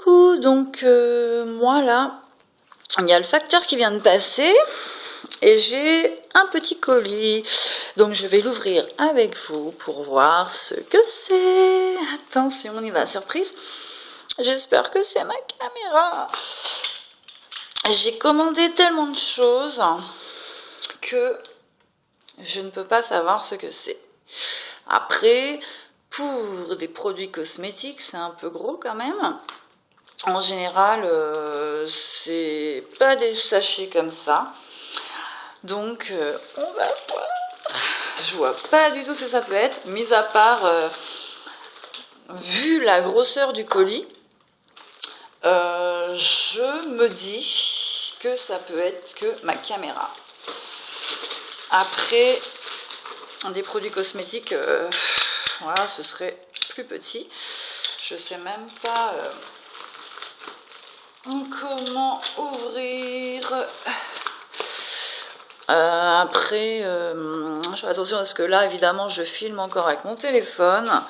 Coucou, donc moi là, il y a le facteur qui vient de passer et j'ai un petit colis. Donc je vais l'ouvrir avec vous pour voir ce que c'est. Attention, on y va, surprise. J'espère que c'est ma caméra. J'ai commandé tellement de choses que je ne peux pas savoir ce que c'est. Après, pour des produits cosmétiques, c'est un peu gros quand même. En général, c'est pas des sachets comme ça. Donc, on va voir. Je vois pas du tout ce que ça peut être, mis à part, vu la grosseur du colis, je me dis que ça peut être que ma caméra. Après, des produits cosmétiques, voilà, ce serait plus petit. Je sais même pas comment ouvrir. Après, je fais attention parce que là, évidemment, je filme encore avec mon téléphone.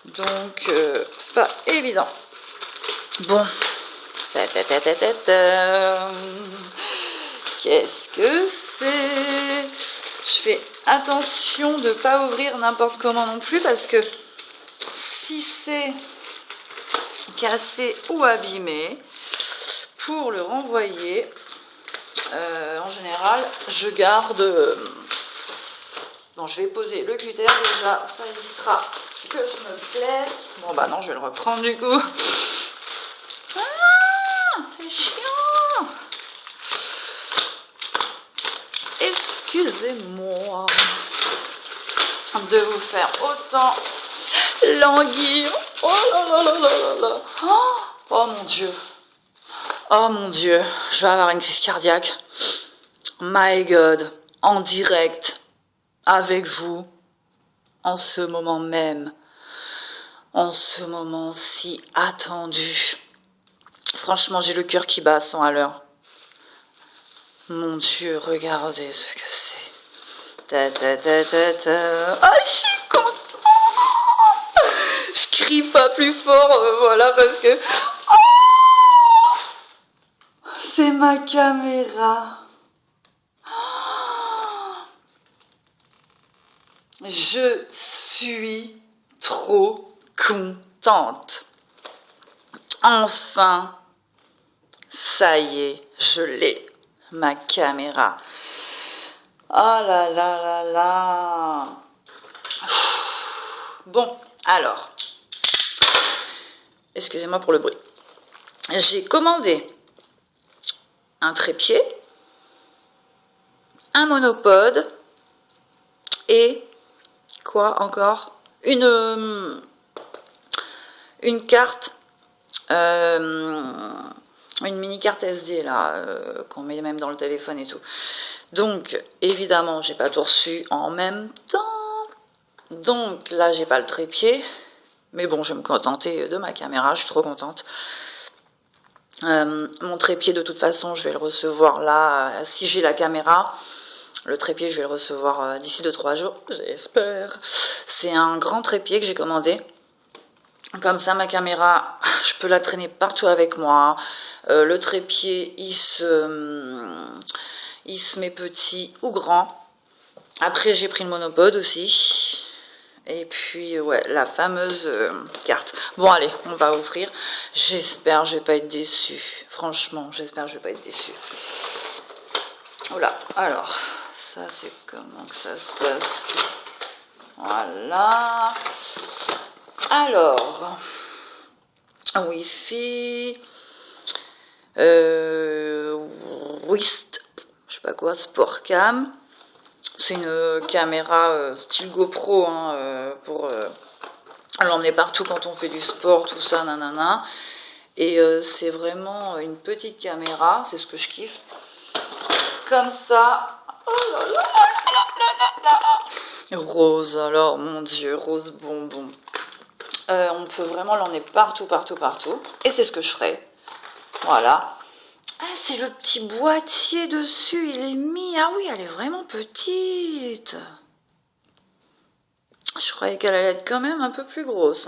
Donc, c'est pas évident. Bon. Qu'est-ce que c'est? Je fais attention de ne pas ouvrir n'importe comment non plus parce que si c'est cassé ou abîmé, pour le renvoyer, en général, je garde... Bon, je vais poser le cutter déjà, ça évitera que je me blesse. Bon, bah non, je vais le reprendre du coup. Ah, c'est chiant. Excusez-moi de vous faire autant languir. Oh là là là là là. Oh mon Dieu. Oh mon Dieu, je vais avoir une crise cardiaque. My God, en direct, avec vous, en ce moment même, en ce moment si attendu. Franchement, j'ai le cœur qui bat à 100 à l'heure. Mon Dieu, regardez ce que c'est. Ta ta ta ta ta. Oh, je suis contente. Je crie pas plus fort, voilà, parce que... C'est ma caméra. Je suis trop contente. Enfin, ça y est, je l'ai, ma caméra. Oh là là là là. Bon, alors, excusez-moi pour le bruit. J'ai commandé un trépied, un monopode et quoi encore, une carte, une mini carte SD là, qu'on met même dans le téléphone et tout. Donc évidemment j'ai pas tout reçu en même temps, donc là j'ai pas le trépied, mais bon, je vais me contenter de ma caméra, je suis trop contente. Mon trépied de toute façon je vais le recevoir là, si j'ai la caméra, le trépied je vais le recevoir d'ici 2-3 jours, j'espère. C'est un grand trépied que j'ai commandé, comme ça ma caméra je peux la traîner partout avec moi. Le trépied il se met petit ou grand. Après j'ai pris le monopode aussi. Et puis, ouais, la fameuse carte. Bon, allez, on va ouvrir. J'espère je vais pas être déçue. Franchement, j'espère je vais pas être déçue. Voilà, alors, ça, c'est comment que ça se passe. Voilà. Alors, Wi-Fi. Wist, je sais pas quoi, Sportcam. C'est une caméra style GoPro pour l'emmener partout quand on fait du sport, tout ça, nanana. Et c'est vraiment une petite caméra, c'est ce que je kiffe. Comme ça. Oh là là là là là. Rose, alors, mon Dieu, rose bonbon. On peut vraiment l'emmener partout, partout, partout. Et c'est ce que je ferai. Voilà. Ah, c'est le petit boîtier dessus, il est mis. Ah oui, elle est vraiment petite. Je croyais qu'elle allait être quand même un peu plus grosse.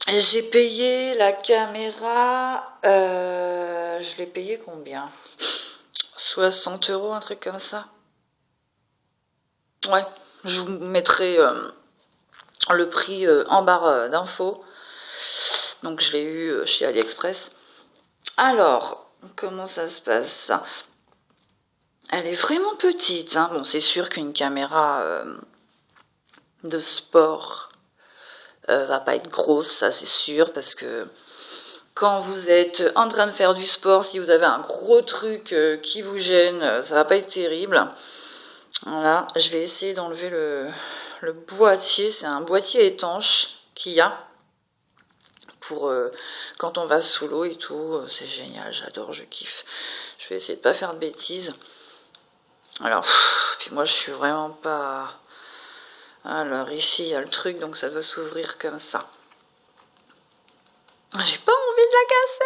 J'ai payé la caméra, je l'ai payé combien? 60 €, un truc comme ça. Ouais, je vous mettrai le prix en barre d'infos. Donc je l'ai eu chez AliExpress. Alors, comment ça se passe? Elle est vraiment petite, hein. Bon, c'est sûr qu'une caméra de sport va pas être grosse, ça c'est sûr, parce que quand vous êtes en train de faire du sport, si vous avez un gros truc qui vous gêne, ça va pas être terrible. Voilà, je vais essayer d'enlever le boîtier. C'est un boîtier étanche qu'il y a pour quand on va sous l'eau et tout. C'est génial, j'adore, je kiffe. Je vais essayer de pas faire de bêtises. Alors, puis moi je suis vraiment pas... Alors ici il y a le truc, donc ça doit s'ouvrir comme ça. J'ai pas envie de la casser.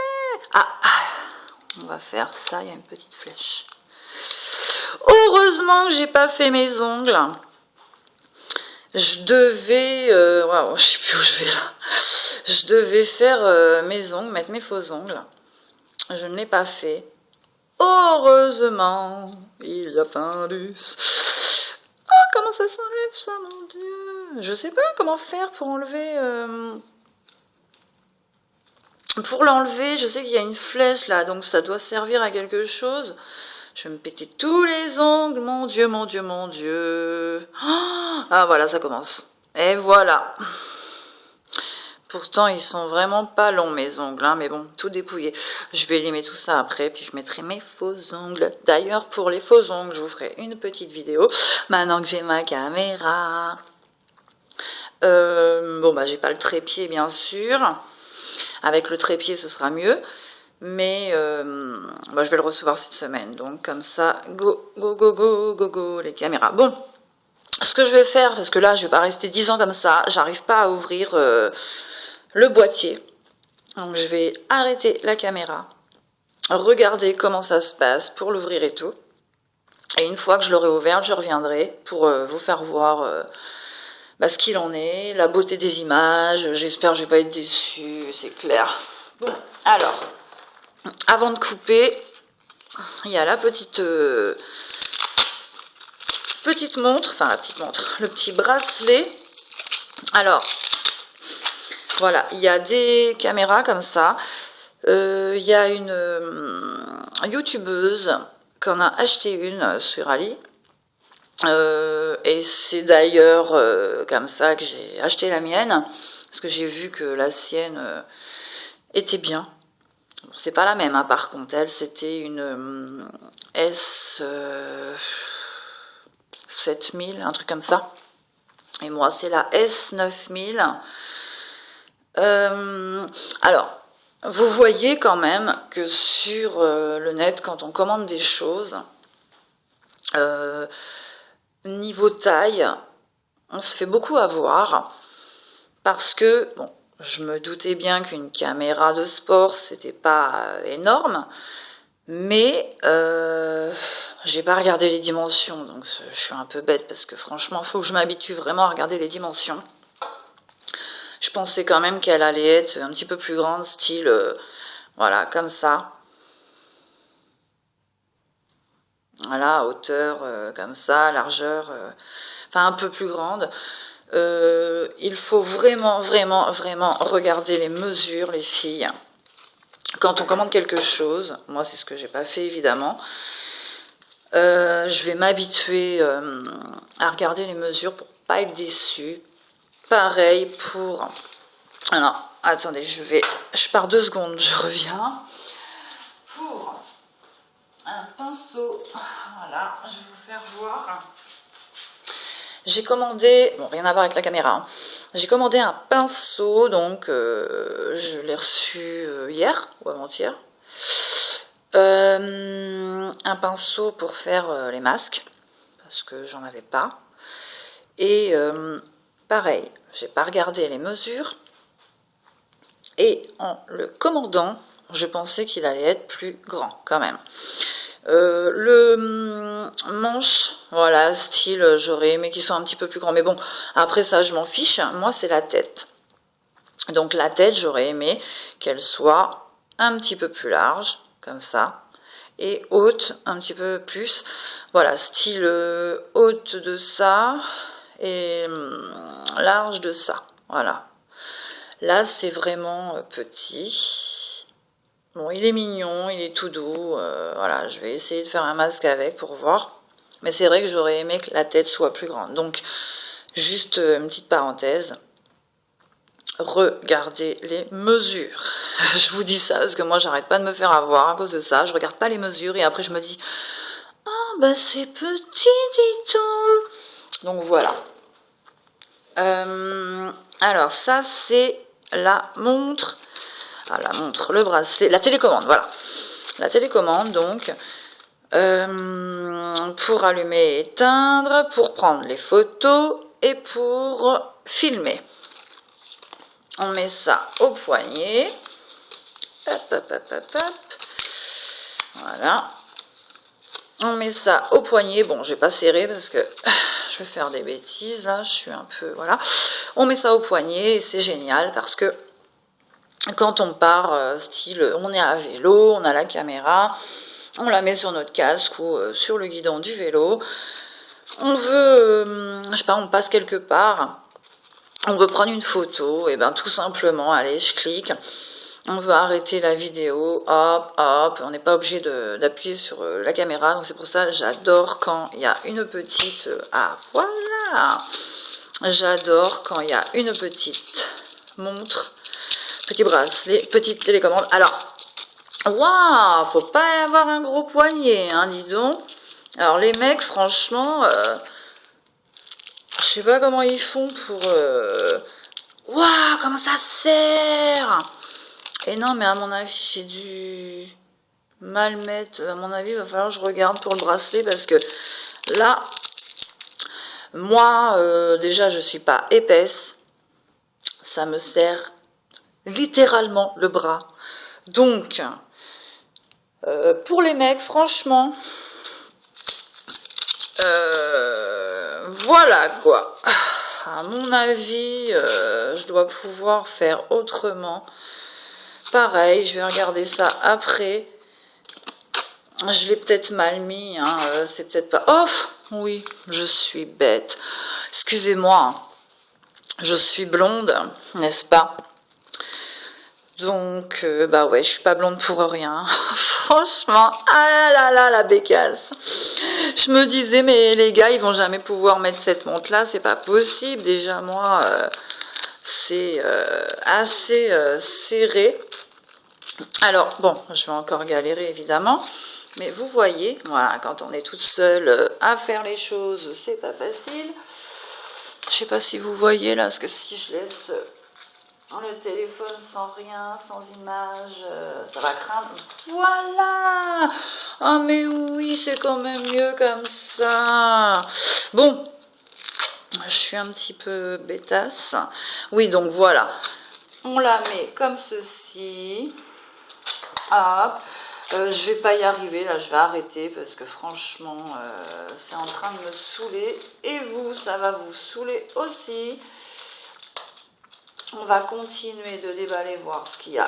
On va faire ça, il y a une petite flèche. Heureusement que j'ai pas fait mes ongles. Je devais... Waouh, je sais plus où je vais là. Je devais faire mes ongles, mettre mes faux ongles. Je ne l'ai pas fait. Heureusement, il a fallu... Oh, comment ça s'enlève ça, mon Dieu. Je sais pas comment faire pour enlever... Pour l'enlever, je sais qu'il y a une flèche là, donc ça doit servir à quelque chose. Je vais me péter tous les ongles, mon Dieu, mon Dieu, mon Dieu. Ah, voilà, ça commence. Et voilà. Pourtant, ils sont vraiment pas longs, mes ongles, hein, mais bon, tout dépouillé. Je vais limer tout ça après, puis je mettrai mes faux ongles. D'ailleurs, pour les faux ongles, je vous ferai une petite vidéo, maintenant que j'ai ma caméra. Bon, bah, j'ai pas le trépied, bien sûr. Avec le trépied, ce sera mieux. Mais bah, je vais le recevoir cette semaine. Donc, comme ça, go, go, go, go, go, go, les caméras. Bon, ce que je vais faire, parce que là, je vais pas rester 10 ans comme ça. J'arrive pas à ouvrir le boîtier. Donc, je vais arrêter la caméra. Regarder comment ça se passe pour l'ouvrir et tout. Et une fois que je l'aurai ouvert, je reviendrai pour vous faire voir... Bah, ce qu'il en est, la beauté des images. J'espère que je vais pas être déçue, c'est clair. Bon, alors, avant de couper, il y a la petite montre, enfin la petite montre, le petit bracelet. Alors, voilà, il y a des caméras comme ça. Il y a une youtubeuse qu'on a acheté une sur Ali. Et c'est d'ailleurs comme ça que j'ai acheté la mienne, parce que j'ai vu que la sienne était bien. Bon, c'est pas la même, hein, par contre, elle c'était une S 7000, un truc comme ça. Et moi c'est la S 9000. Alors, vous voyez quand même que sur le net, quand on commande des choses, niveau taille, on se fait beaucoup avoir parce que, bon, je me doutais bien qu'une caméra de sport, c'était pas énorme, mais j'ai pas regardé les dimensions, donc je suis un peu bête parce que franchement, il faut que je m'habitue vraiment à regarder les dimensions. Je pensais quand même qu'elle allait être un petit peu plus grande, style, voilà, comme ça. Voilà, hauteur comme ça, largeur, enfin un peu plus grande. Il faut vraiment, vraiment, vraiment regarder les mesures, les filles. Quand on commande quelque chose, moi c'est ce que j'ai pas fait évidemment, je vais m'habituer à regarder les mesures pour pas être déçue. Pareil pour... Alors, attendez, je pars 2 secondes, je reviens. Pour un pinceau, voilà, je vais vous faire voir. J'ai commandé, bon, rien à voir avec la caméra, hein. J'ai commandé un pinceau, donc je l'ai reçu hier ou avant-hier. Un pinceau pour faire les masques, parce que j'en avais pas. Et pareil, j'ai pas regardé les mesures. Et en le commandant, je pensais qu'il allait être plus grand quand même. Le manche, voilà, style, j'aurais aimé qu'il soit un petit peu plus grand. Mais bon, après ça, je m'en fiche. Moi, c'est la tête. Donc la tête, j'aurais aimé qu'elle soit un petit peu plus large, comme ça, et haute un petit peu plus. Voilà, style haute de ça et large de ça. Voilà. Là, c'est vraiment petit. Bon, il est mignon, il est tout doux. Voilà, je vais essayer de faire un masque avec pour voir. Mais c'est vrai que j'aurais aimé que la tête soit plus grande. Donc, juste une petite parenthèse. Regardez les mesures. Je vous dis ça parce que moi, j'arrête pas de me faire avoir à cause de ça. Je regarde pas les mesures et après, je me dis « Ah, bah c'est petit, dis-donc !» Donc, voilà. Alors, ça, c'est la montre. Ah, la montre, le bracelet, la télécommande, voilà. La télécommande, donc, pour allumer et éteindre, pour prendre les photos et pour filmer. On met ça au poignet. Hop, hop, hop, hop, hop. Voilà. On met ça au poignet. Bon, je vais pas serrer parce que je vais faire des bêtises, là. Je suis un peu... Voilà. On met ça au poignet et c'est génial parce que quand on part, style, on est à vélo, on a la caméra, on la met sur notre casque ou sur le guidon du vélo. On veut, je sais pas, on passe quelque part, on veut prendre une photo, et ben tout simplement, allez, je clique. On veut arrêter la vidéo, hop, hop, on n'est pas obligé d'appuyer sur la caméra, donc c'est pour ça que j'adore quand il y a une petite... ah, voilà. J'adore quand il y a une petite montre, petit bracelet, petite télécommande. Alors, waouh, faut pas avoir un gros poignet, hein, dis donc. Alors les mecs, franchement, je sais pas comment ils font pour... waouh, comment ça sert. Et non, mais à mon avis, j'ai dû mal mettre. À mon avis, il va falloir que je regarde pour le bracelet parce que là, moi, déjà, je suis pas épaisse. Ça me sert littéralement le bras. Donc, pour les mecs, franchement, voilà quoi. À mon avis, je dois pouvoir faire autrement. Pareil, je vais regarder ça après. Je l'ai peut-être mal mis, hein, c'est peut-être pas... Oh, oui, je suis bête. Excusez-moi, hein. Je suis blonde, n'est-ce pas? Donc, bah ouais, je suis pas blonde pour rien. Franchement, ah là là, la bécasse. Je me disais, mais les gars, ils vont jamais pouvoir mettre cette montre-là, c'est pas possible. Déjà, moi, c'est assez serré. Alors, bon, je vais encore galérer, évidemment. Mais vous voyez, voilà, quand on est toute seule à faire les choses, c'est pas facile. Je sais pas si vous voyez là, parce que si je laisse le téléphone sans rien, sans image, ça va craindre. Voilà. Ah mais oui, c'est quand même mieux comme ça. Bon, je suis un petit peu bêtasse. Oui, donc voilà. On la met comme ceci. Hop. Je vais pas y arriver, là je vais arrêter parce que franchement c'est en train de me saouler et vous, ça va vous saouler aussi. On va continuer de déballer, voir ce qu'il y a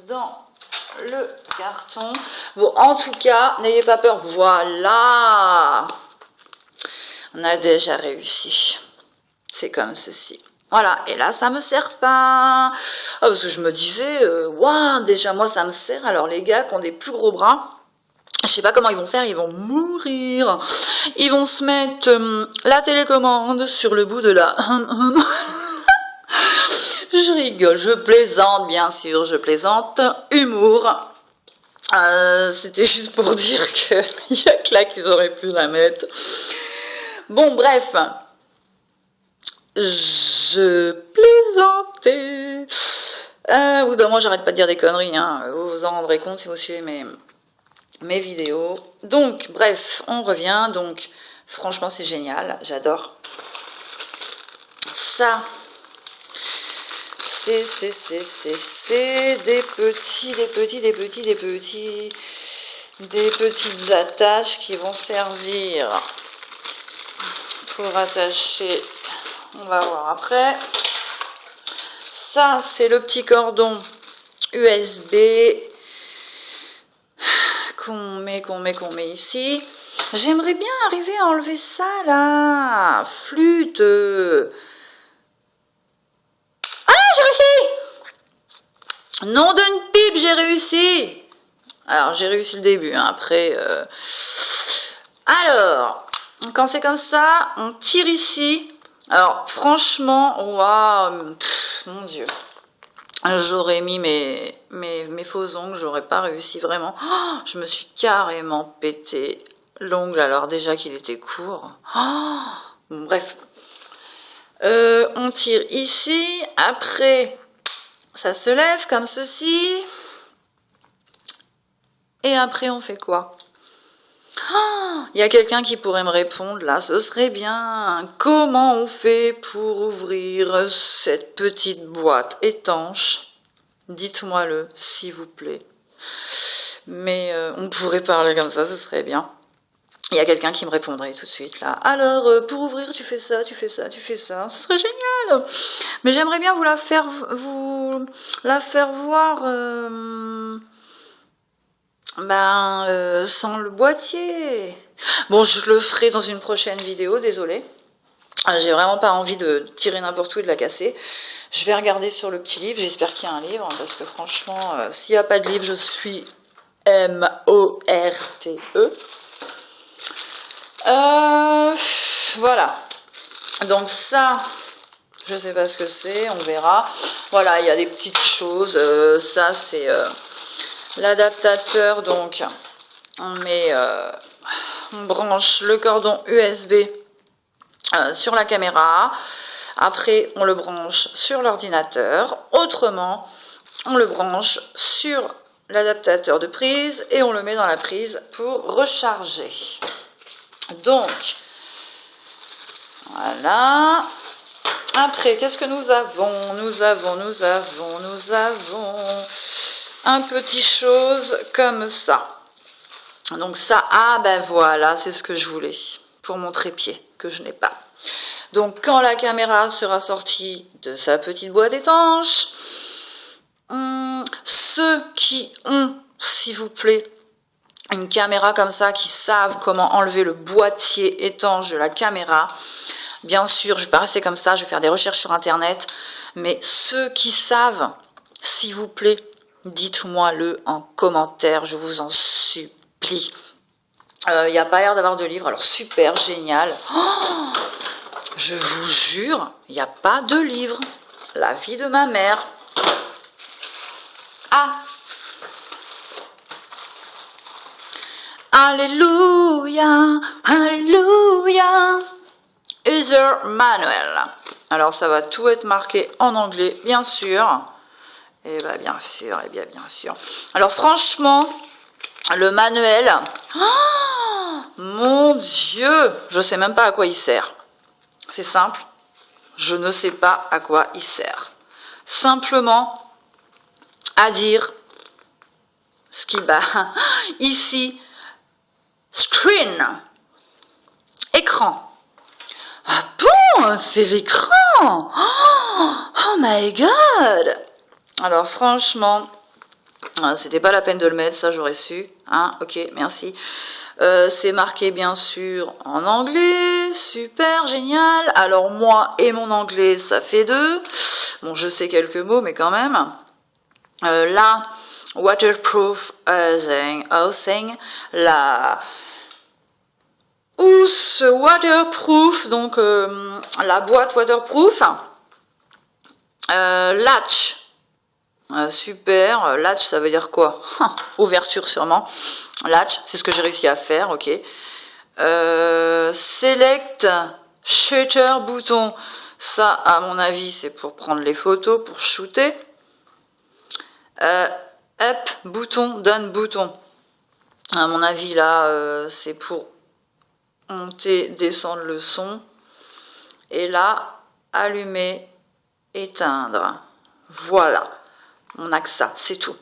dans le carton. Bon, en tout cas, n'ayez pas peur, voilà, on a déjà réussi. C'est comme ceci. Voilà, et là, ça me sert pas. Ah, parce que je me disais, waouh, déjà, moi, ça me sert. Alors, les gars qui ont des plus gros bras, je sais pas comment ils vont faire, ils vont mourir. Ils vont se mettre la télécommande sur le bout de la... Je rigole, je plaisante, bien sûr, je plaisante. Humour. C'était juste pour dire qu'il y a que là qu'ils auraient pu la mettre. Bon, bref. Je plaisantais. Oui, bah moi j'arrête pas de dire des conneries, hein. Vous vous en rendrez compte si vous suivez mes vidéos. Donc, bref, on revient. Donc, franchement, c'est génial. J'adore. Ça, c'est des petites attaches qui vont servir pour attacher. On va voir après. ça, c'est le petit cordon USB qu'on met ici. J'aimerais bien arriver à enlever ça, là. Flûte. Ah, j'ai réussi! Nom d'une pipe, j'ai réussi! Alors, j'ai réussi le début, hein, après... Alors, quand c'est comme ça, on tire ici. Alors, franchement, waouh, mon Dieu. J'aurais mis mes faux ongles, j'aurais pas réussi vraiment. Oh, je me suis carrément pété l'ongle, alors déjà qu'il était court. Oh, bon, bref. On tire ici, après, ça se lève comme ceci. Et après, on fait quoi? Il y a quelqu'un qui pourrait me répondre, là, ce serait bien. Comment on fait pour ouvrir cette petite boîte étanche? Dites-moi-le, s'il vous plaît. Mais on pourrait parler comme ça, ce serait bien. Il y a quelqu'un qui me répondrait tout de suite, là. Alors, pour ouvrir, tu fais ça, tu fais ça, tu fais ça. Ce serait génial. Mais j'aimerais bien vous la faire voir... sans le boîtier. Bon, je le ferai dans une prochaine vidéo, désolée. J'ai vraiment pas envie de tirer n'importe où et de la casser. Je vais regarder sur le petit livre, j'espère qu'il y a un livre, parce que franchement, s'il n'y a pas de livre, je suis M-O-R-T-E. Voilà. Donc ça, je sais pas ce que c'est, on verra. Voilà, il y a des petites choses. Ça, c'est... l'adaptateur, donc on branche le cordon USB sur la caméra, après on le branche sur l'ordinateur, autrement on le branche sur l'adaptateur de prise et on le met dans la prise pour recharger. Donc voilà. Après, qu'est-ce que nous avons? Nous avons un petit chose comme ça. Donc ça, ah ben voilà, c'est ce que je voulais pour mon trépied, que je n'ai pas. Donc quand la caméra sera sortie de sa petite boîte étanche, ceux qui ont, s'il vous plaît, une caméra comme ça, qui savent comment enlever le boîtier étanche de la caméra, bien sûr, je ne vais pas rester comme ça, je vais faire des recherches sur internet, mais ceux qui savent, s'il vous plaît, dites-moi-le en commentaire, je vous en supplie. Il n'y a pas l'air d'avoir de livre, alors super, génial. Oh, je vous jure, il n'y a pas de livre. La vie de ma mère. Ah! Alléluia, alléluia. User manual. Alors ça va tout être marqué en anglais, bien sûr. Et bien sûr, et bien sûr. Alors franchement, le manuel, oh, mon Dieu, je sais même pas à quoi il sert. C'est simple, je ne sais pas à quoi il sert. Simplement à dire ce qui ici, screen, écran. Ah bon, c'est l'écran. Oh my god. Alors franchement, c'était pas la peine de le mettre, ça j'aurais su. Hein, ok, merci. C'est marqué bien sûr en anglais, super, génial. Alors moi et mon anglais, ça fait 2. Bon, je sais quelques mots, mais quand même. Là, waterproof housing, la housse waterproof, donc la boîte waterproof. Latch. Super, latch ça veut dire quoi? Ouverture sûrement. Latch, c'est ce que j'ai réussi à faire, ok. Select shutter bouton, ça à mon avis c'est pour prendre les photos, pour shooter. Up bouton, down bouton, à mon avis là c'est pour monter, descendre le son. Et là, allumer, éteindre. Voilà. On n'a que ça, c'est tout.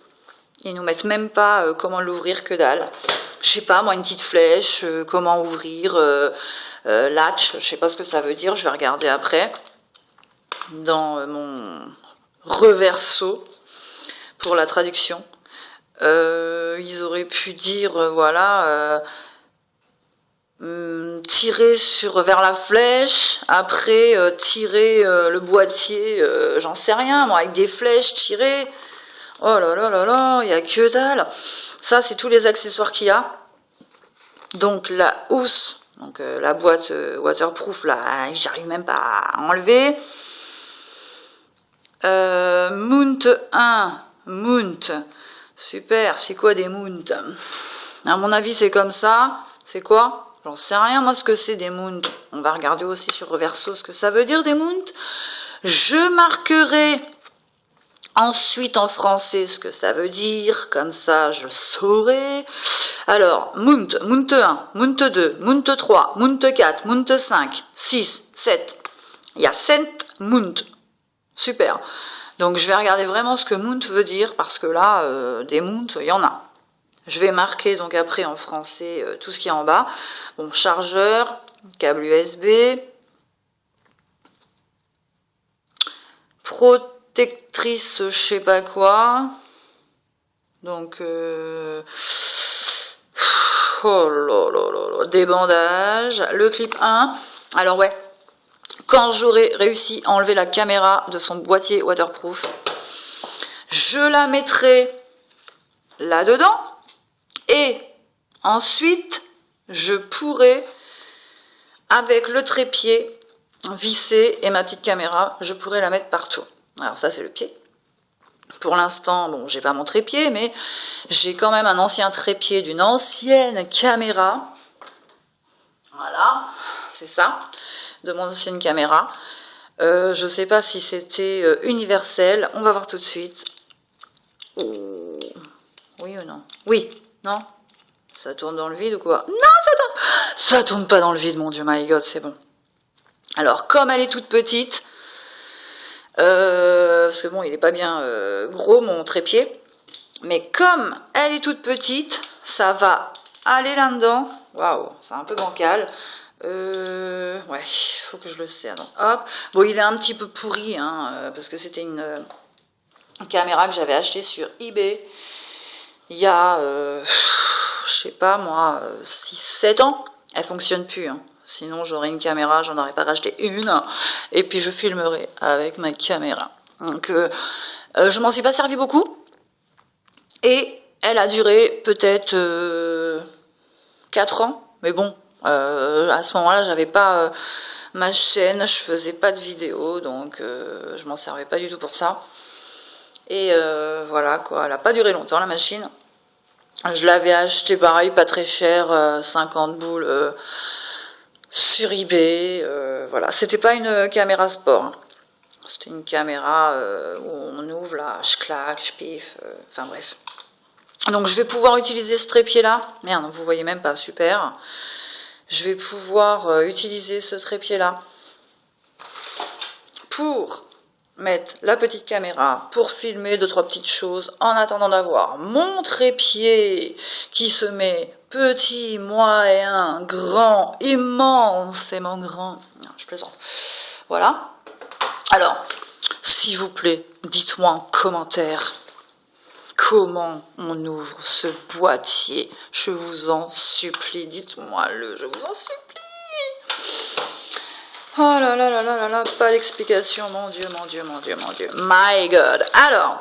Ils nous mettent même pas comment l'ouvrir, que dalle. Je sais pas, moi, une petite flèche, comment ouvrir, latch, je sais pas ce que ça veut dire, je vais regarder après dans mon reverso pour la traduction. Ils auraient pu dire, voilà, tirer vers la flèche, après tirer le boîtier, j'en sais rien, moi, avec des flèches, tirer. Oh là là là là, il n'y a que dalle. Ça, c'est tous les accessoires qu'il y a. Donc la housse, donc la boîte waterproof, là, j'arrive même pas à enlever. Mount 1, Mount, super, c'est quoi des Mount? À mon avis, c'est comme ça. C'est quoi? J'en sais rien, moi, ce que c'est des Mount. On va regarder aussi sur Reverso ce que ça veut dire, des Mount. Je marquerai ensuite en français ce que ça veut dire, comme ça je saurai. Alors, Mount 1, Mount 2, Mount 3, Mount 4, Mount 5, 6, 7. Il y a 7 Mount. Super. Donc je vais regarder vraiment ce que Mount veut dire, parce que là, des Mount, il y en a. Je vais marquer donc après en français tout ce qui est en bas. Bon, chargeur, câble USB, protectrice, je sais pas quoi. Donc, oh là là là là, des bandages, le clip 1. Alors ouais, quand j'aurai réussi à enlever la caméra de son boîtier waterproof, je la mettrai là-dedans. Et ensuite, je pourrai, avec le trépied vissé et ma petite caméra, je pourrai la mettre partout. Alors ça, c'est le pied. Pour l'instant, bon, j'ai pas mon trépied, mais j'ai quand même un ancien trépied d'une ancienne caméra. Voilà, c'est ça, de mon ancienne caméra. Je sais pas si c'était universel. On va voir tout de suite. Oh. Oui ou non? Oui. Non? Ça tourne dans le vide ou quoi? Non, ça tourne pas dans le vide, mon Dieu, my God, c'est bon. Alors, comme elle est toute petite, parce que bon, il est pas bien gros, mon trépied, mais comme elle est toute petite, ça va aller là-dedans. Waouh, c'est un peu bancal. Ouais, il faut que je le serre. Donc, hop. Bon, il est un petit peu pourri, hein, parce que c'était une caméra que j'avais achetée sur eBay. Il y a, je sais pas moi, 6-7 ans, elle fonctionne plus. Hein. Sinon, j'aurais une caméra, j'en aurais pas racheté une, et puis je filmerai avec ma caméra. Donc, je m'en suis pas servi beaucoup, et elle a duré peut-être 4 ans, mais bon, à ce moment-là, j'avais pas ma chaîne, je faisais pas de vidéos, donc je m'en servais pas du tout pour ça. Et voilà quoi, elle a pas duré longtemps la machine. Je l'avais acheté pareil, pas très cher, 50 boules sur eBay. Voilà, c'était pas une caméra sport. Hein. C'était une caméra où on ouvre là, je claque, je piffe, enfin bref. Donc je vais pouvoir utiliser ce trépied là. Merde, vous voyez même pas, super. Je vais pouvoir utiliser ce trépied là pour mettre la petite caméra pour filmer 2-3 petites choses en attendant d'avoir mon trépied qui se met petit, moyen, grand, immensément grand. Non, je plaisante. Voilà. Alors, s'il vous plaît, dites-moi en commentaire comment on ouvre ce boîtier. Je vous en supplie, dites-moi-le, je vous en supplie. Oh là là là là là là, pas d'explication, mon Dieu, mon Dieu, mon Dieu, mon Dieu. My God. Alors,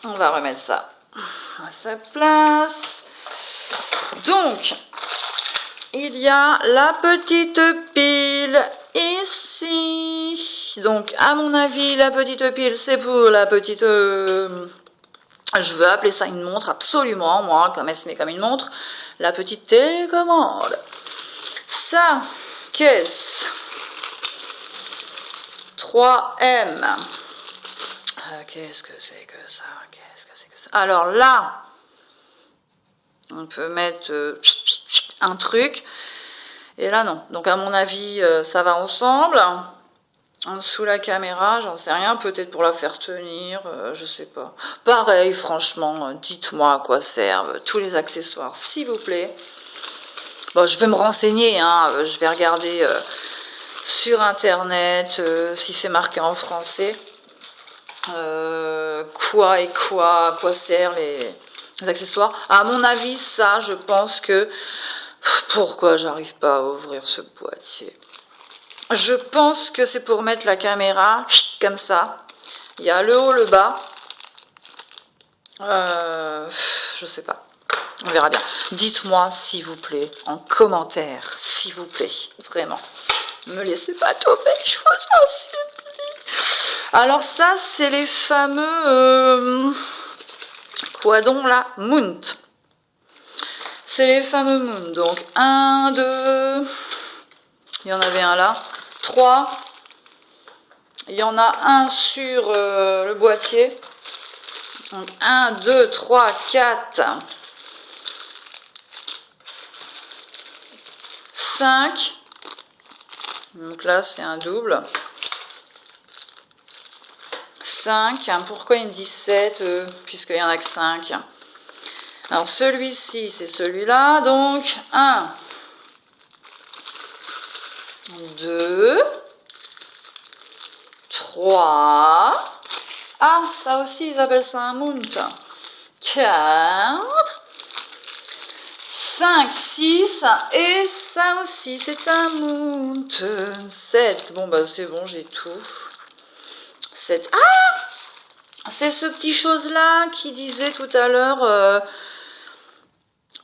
on va remettre ça à sa place. Donc, il y a la petite pile ici. Donc, à mon avis, la petite pile, c'est pour la petite... je veux appeler ça une montre, absolument, moi, comme elle se met comme une montre. La petite télécommande. Ça... Caisse 3M. Qu'est-ce que c'est que ça? Qu'est-ce que c'est que ça? Alors là, on peut mettre un truc. Et là, non. Donc, à mon avis, ça va ensemble. En dessous la caméra, j'en sais rien. Peut-être pour la faire tenir, je sais pas. Pareil, franchement, dites-moi à quoi servent tous les accessoires, s'il vous plaît. Bon, je vais me renseigner, hein, je vais regarder sur internet si c'est marqué en français. quoi et quoi, à quoi servent les accessoires. À mon avis, ça, je pense que... Pourquoi j'arrive pas à ouvrir ce boîtier? Je pense que c'est pour mettre la caméra comme ça. Il y a le haut, le bas. Je sais pas. On verra bien. Dites-moi, s'il vous plaît, en commentaire, s'il vous plaît, vraiment. Ne me laissez pas tomber, je vous en supplie. Alors ça, c'est les fameux... quoi donc là? Mount. C'est les fameux Mount. Donc, 1, 2... Il y en avait un là. 3. Il y en a un sur le boîtier. Donc, 1, 2, 3, 4... 5, donc là c'est un double, 5, pourquoi il me dit 7, puisqu'il n'y en a que 5, alors celui-ci c'est celui-là, donc 1, 2, 3, ah ça aussi ils appellent ça un mount, 4, 5, 6, et ça aussi, c'est un mount. 7, bon bah c'est bon, j'ai tout. 7, ah, c'est ce petit chose-là qui disait tout à l'heure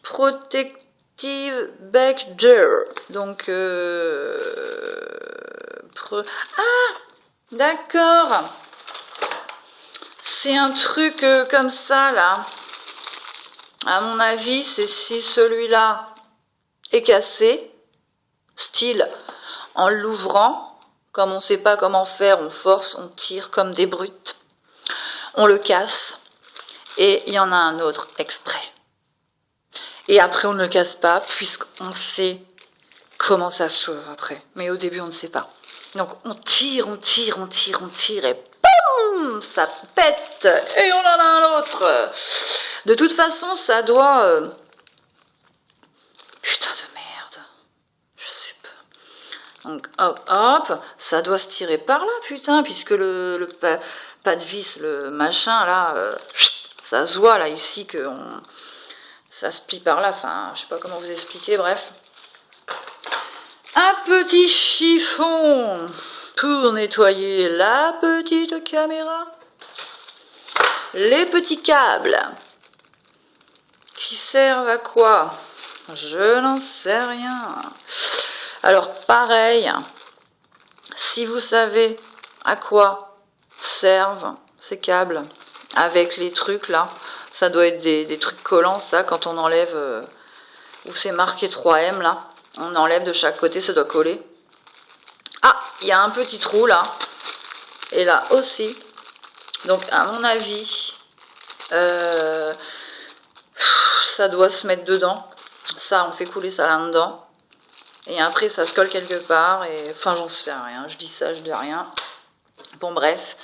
Protective Badger. Donc, ah, d'accord. C'est un truc comme ça, là. À mon avis, c'est si celui-là est cassé, style en l'ouvrant, comme on ne sait pas comment faire, on force, on tire comme des brutes, on le casse, et il y en a un autre exprès. Et après, on ne le casse pas, puisqu'on sait comment ça s'ouvre après. Mais au début, on ne sait pas. Donc, on tire, on tire, on tire, on tire, et boum, ça pète, et on en a un autre. De toute façon, ça doit... Putain de merde. Je sais pas. Donc, hop, hop. Ça doit se tirer par là, putain, puisque le pas de vis, le machin, là, ça se voit, là, ici, que ça se plie par là. Enfin, je sais pas comment vous expliquer, bref. Un petit chiffon pour nettoyer la petite caméra. Les petits câbles. Qui servent à quoi? Je n'en sais rien. Alors pareil, si vous savez à quoi servent ces câbles, avec les trucs là, ça doit être des trucs collants, ça, quand on enlève, où c'est marqué 3M là, on enlève de chaque côté, ça doit coller. Ah, il y a un petit trou là, et là aussi. Donc à mon avis... ça doit se mettre dedans. Ça, on fait couler ça là-dedans. Et après, ça se colle quelque part. Et enfin, j'en sais rien. Je dis ça, je dis rien. Bon, bref.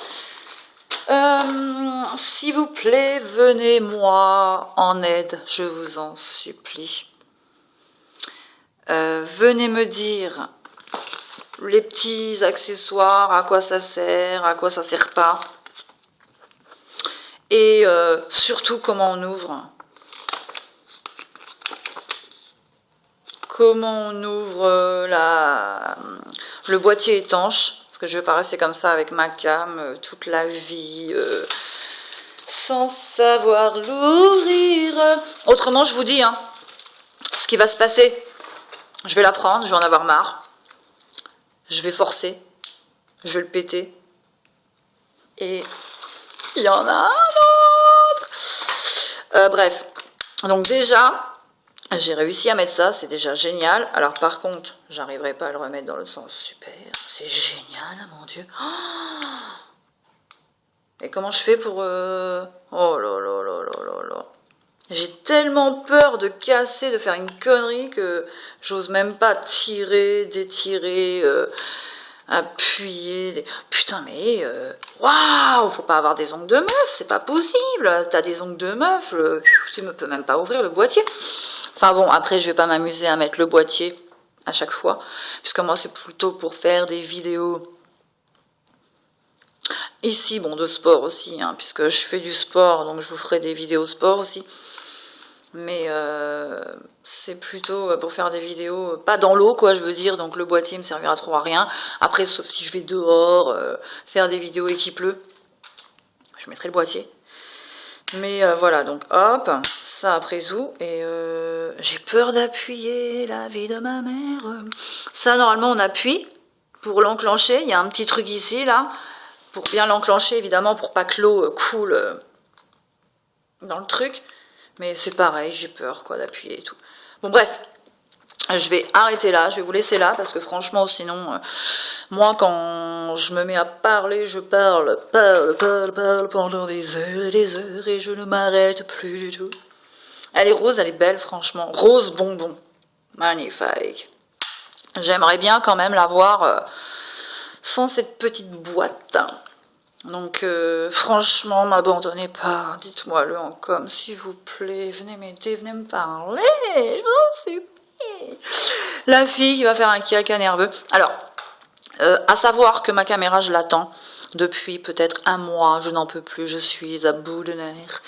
S'il vous plaît, venez-moi en aide. Je vous en supplie. Venez me dire les petits accessoires, à quoi ça sert, à quoi ça sert pas. Et surtout, comment on ouvre. Comment on ouvre le boîtier étanche, parce que je vais pas rester comme ça avec ma cam toute la vie, sans savoir l'ouvrir. Autrement, je vous dis, hein, ce qui va se passer, je vais la prendre, je vais en avoir marre, je vais forcer, je vais le péter, et il y en a un autre. Bref, donc déjà... J'ai réussi à mettre ça, c'est déjà génial. Alors par contre, j'arriverai pas à le remettre dans le sens. Super, c'est génial, mon Dieu. Oh, et comment je fais pour... Oh là là là là là là. J'ai tellement peur de casser, de faire une connerie que j'ose même pas tirer, détirer, appuyer. Putain, mais... Waouh, faut pas avoir des ongles de meuf, c'est pas possible. T'as des ongles de meuf, tu ne peux même pas ouvrir le boîtier. Enfin bon, après, je vais pas m'amuser à mettre le boîtier à chaque fois, puisque moi, c'est plutôt pour faire des vidéos ici, bon, de sport aussi, hein, puisque je fais du sport, donc je vous ferai des vidéos sport aussi. Mais c'est plutôt pour faire des vidéos, pas dans l'eau, quoi, je veux dire, donc le boîtier me servira trop à rien. Après, sauf si je vais dehors, faire des vidéos et qu'il pleut, je mettrai le boîtier. Mais voilà, donc hop, ça après zou, et j'ai peur d'appuyer la vie de ma mère. Ça, normalement, on appuie pour l'enclencher. Il y a un petit truc ici, là, pour bien l'enclencher, évidemment, pour pas que l'eau coule dans le truc. Mais c'est pareil, j'ai peur, quoi, d'appuyer et tout. Bon, bref, je vais arrêter là, je vais vous laisser là, parce que franchement, sinon, moi, quand je me mets à parler, je parle pendant des heures, et je ne m'arrête plus du tout. Elle est rose, elle est belle, franchement. Rose bonbon. Magnifique. J'aimerais bien quand même la voir sans cette petite boîte. Donc, franchement, m'abandonnez pas. Dites-moi-le en com, s'il vous plaît. Venez m'aider, venez me parler. Je vous en supplie. La fille qui va faire un caca nerveux. Alors, à savoir que ma caméra, je l'attends depuis peut-être un mois. Je n'en peux plus, je suis à bout de nerfs.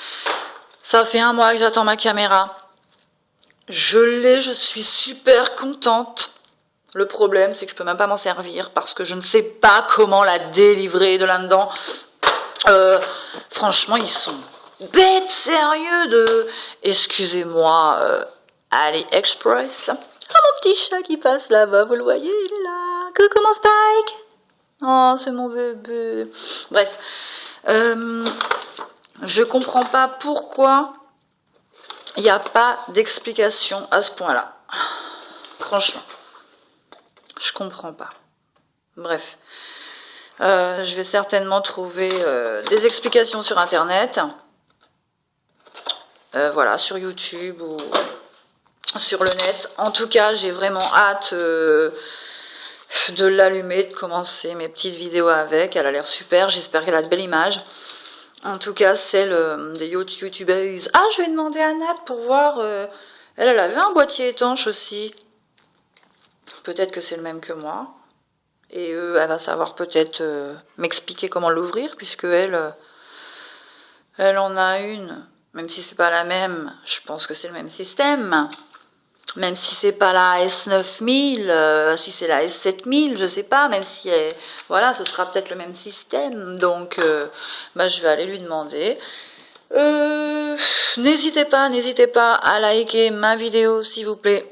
Ça fait un mois que j'attends ma caméra. Je l'ai, je suis super contente. Le problème, c'est que je peux même pas m'en servir parce que je ne sais pas comment la délivrer de là-dedans. Franchement, ils sont bêtes, sérieux de... Excusez-moi, AliExpress. Oh, mon petit chat qui passe là-bas, vous le voyez, il est là. Coucou mon Spike. Oh, c'est mon bébé. Bref, je comprends pas pourquoi il n'y a pas d'explication à ce point-là. Franchement, je comprends pas. Bref, je vais certainement trouver des explications sur Internet. Voilà, sur YouTube ou sur le net. En tout cas, j'ai vraiment hâte de l'allumer, de commencer mes petites vidéos avec. Elle a l'air super, j'espère qu'elle a de belles images. En tout cas, celle des youtubeuses. Ah, je vais demander à Nat pour voir. Elle avait un boîtier étanche aussi. Peut-être que c'est le même que moi. Et elle va savoir peut-être m'expliquer comment l'ouvrir, puisque elle en a une. Même si c'est pas la même, je pense que c'est le même système. Même si c'est pas la S9000, si c'est la S7000, je sais pas, même si voilà, ce sera peut-être le même système. Donc, je vais aller lui demander. N'hésitez pas à liker ma vidéo, s'il vous plaît.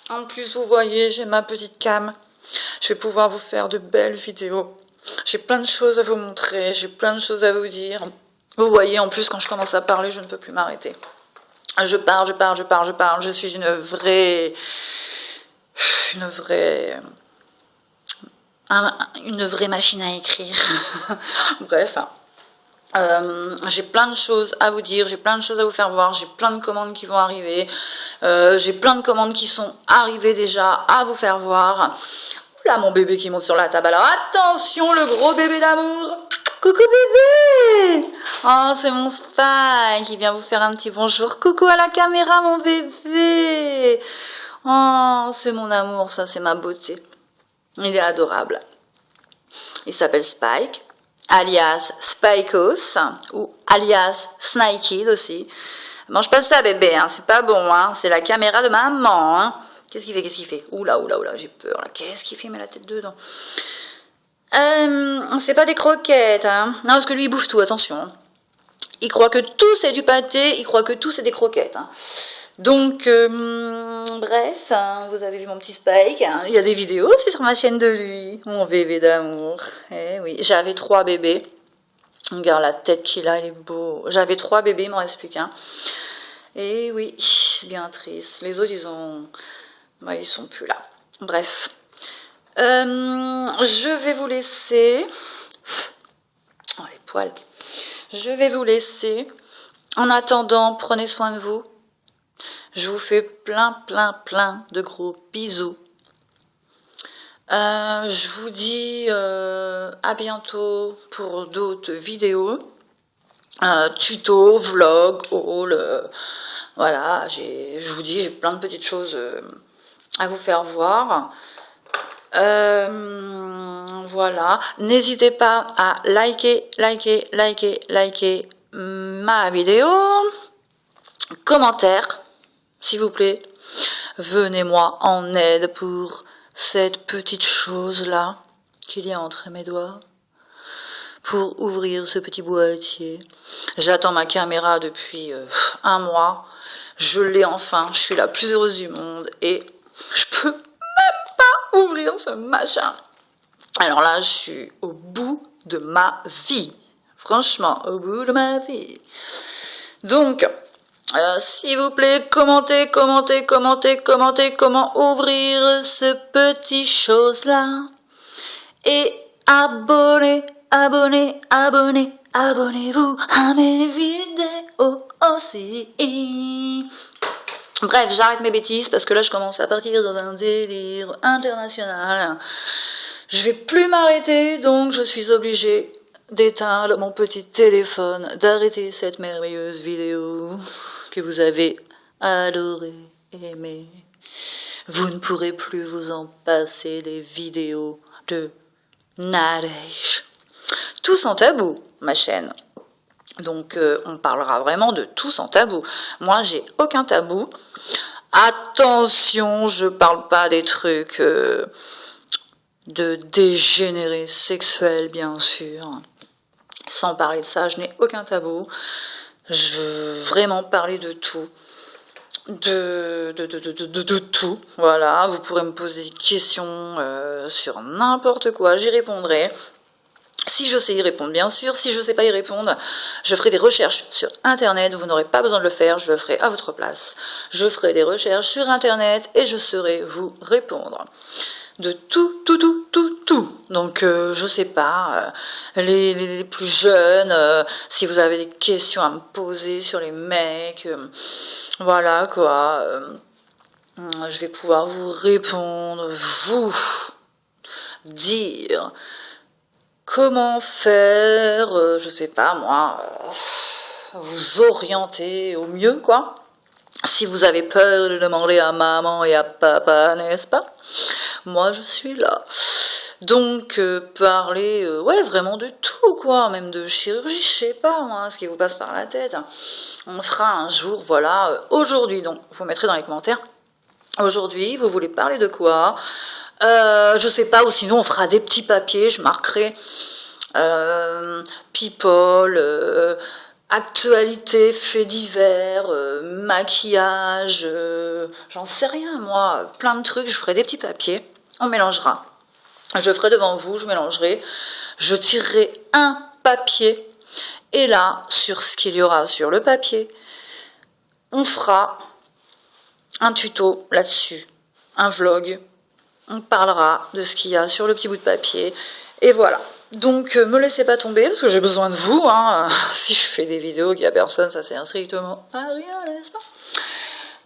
En plus, vous voyez, j'ai ma petite cam. Je vais pouvoir vous faire de belles vidéos. J'ai plein de choses à vous montrer, j'ai plein de choses à vous dire. Vous voyez, en plus, quand je commence à parler, je ne peux plus m'arrêter. Je parle. Je suis une vraie machine à écrire. Bref, j'ai plein de choses à vous dire, j'ai plein de choses à vous faire voir, j'ai plein de commandes qui vont arriver, j'ai plein de commandes qui sont arrivées déjà à vous faire voir. Oula, mon bébé qui monte sur la table. Alors attention, le gros bébé d'amour. Coucou bébé. Oh, c'est mon Spike qui vient vous faire un petit bonjour. Coucou à la caméra, mon bébé. Oh, c'est mon amour, ça, c'est ma beauté. Il est adorable. Il s'appelle Spike, alias Spikos, ou alias Snykid aussi. Mange pas ça, bébé, hein, c'est pas bon, hein. C'est la caméra de maman, hein. Qu'est-ce qu'il fait? Oula, j'ai peur, là. Qu'est-ce qu'il fait? Met la tête dedans. C'est pas des croquettes, hein. Non, parce que lui, il bouffe tout, attention. Il croit que tout, c'est du pâté, il croit que tout, c'est des croquettes, hein. Donc, bref, hein, vous avez vu mon petit Spike, hein. Il y a des vidéos aussi sur ma chaîne de lui, mon bébé d'amour. Eh oui, j'avais 3 bébés. Regarde la tête qu'il a, il est beau. J'avais 3 bébés, il m'en reste plus qu'un. Et oui, c'est bien triste. Les autres, ils sont plus là. Bref. Je vais vous laisser. Oh, les poils. Je vais vous laisser. En attendant, prenez soin de vous. Je vous fais plein de gros bisous. Je vous dis à bientôt pour d'autres vidéos. Tuto, vlog, haul. Voilà, je vous dis, j'ai plein de petites choses à vous faire voir. Voilà, n'hésitez pas à liker ma vidéo, commentaire, s'il vous plaît, venez-moi en aide pour cette petite chose-là qu'il y a entre mes doigts, pour ouvrir ce petit boîtier. J'attends ma caméra depuis un mois, je l'ai enfin, je suis la plus heureuse du monde et je peux même pas ouvrir ce machin. Alors là, je suis au bout de ma vie. Franchement, au bout de ma vie. Donc, s'il vous plaît, commentez comment ouvrir ce petit chose-là. Et abonnez-vous à mes vidéos aussi. Bref, j'arrête mes bêtises parce que là, je commence à partir dans un délire international. Je vais plus m'arrêter, donc je suis obligée d'éteindre mon petit téléphone, d'arrêter cette merveilleuse vidéo que vous avez adorée, aimée. Vous ne pourrez plus vous en passer des vidéos de Nadège. Tout sans tabou, ma chaîne. Donc on parlera vraiment de tout sans tabou. Moi, j'ai aucun tabou. Attention, je parle pas des trucs... de dégénérés sexuels, bien sûr. Sans parler de ça, je n'ai aucun tabou. Je veux vraiment parler de tout. De tout. Voilà, vous pourrez me poser des questions sur n'importe quoi, j'y répondrai. Si je sais y répondre, bien sûr. Si je ne sais pas y répondre, je ferai des recherches sur Internet. Vous n'aurez pas besoin de le faire, je le ferai à votre place. Je ferai des recherches sur Internet et je saurai vous répondre. De tout. Donc, je sais pas, les plus jeunes, si vous avez des questions à me poser sur les mecs, voilà quoi, je vais pouvoir vous répondre, vous dire comment faire, je sais pas moi, vous orienter au mieux quoi. Si vous avez peur de demander à maman et à papa, n'est-ce pas? Moi, je suis là. Donc, parler, ouais, vraiment de tout, quoi. Même de chirurgie, je sais pas, moi, ce qui vous passe par la tête. On fera un jour, voilà, aujourd'hui. Donc, vous mettrez dans les commentaires. Aujourd'hui, vous voulez parler de quoi? Je sais pas, ou sinon, on fera des petits papiers. Je marquerai people... actualité, faits divers, maquillage, j'en sais rien moi, plein de trucs, je ferai des petits papiers, on mélangera. Je ferai devant vous, je mélangerai, je tirerai un papier, et là, sur ce qu'il y aura sur le papier, on fera un tuto là-dessus, un vlog, on parlera de ce qu'il y a sur le petit bout de papier, et voilà. Donc, me laissez pas tomber, parce que j'ai besoin de vous, hein. Si je fais des vidéos qu'il n'y a personne, ça sert strictement à rien, n'est-ce pas?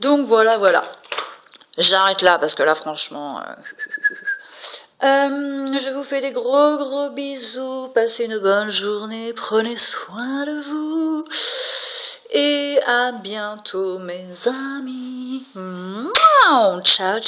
Donc, voilà. J'arrête là, parce que là, franchement... je vous fais des gros bisous, passez une bonne journée, prenez soin de vous, et à bientôt, mes amis. Ciao.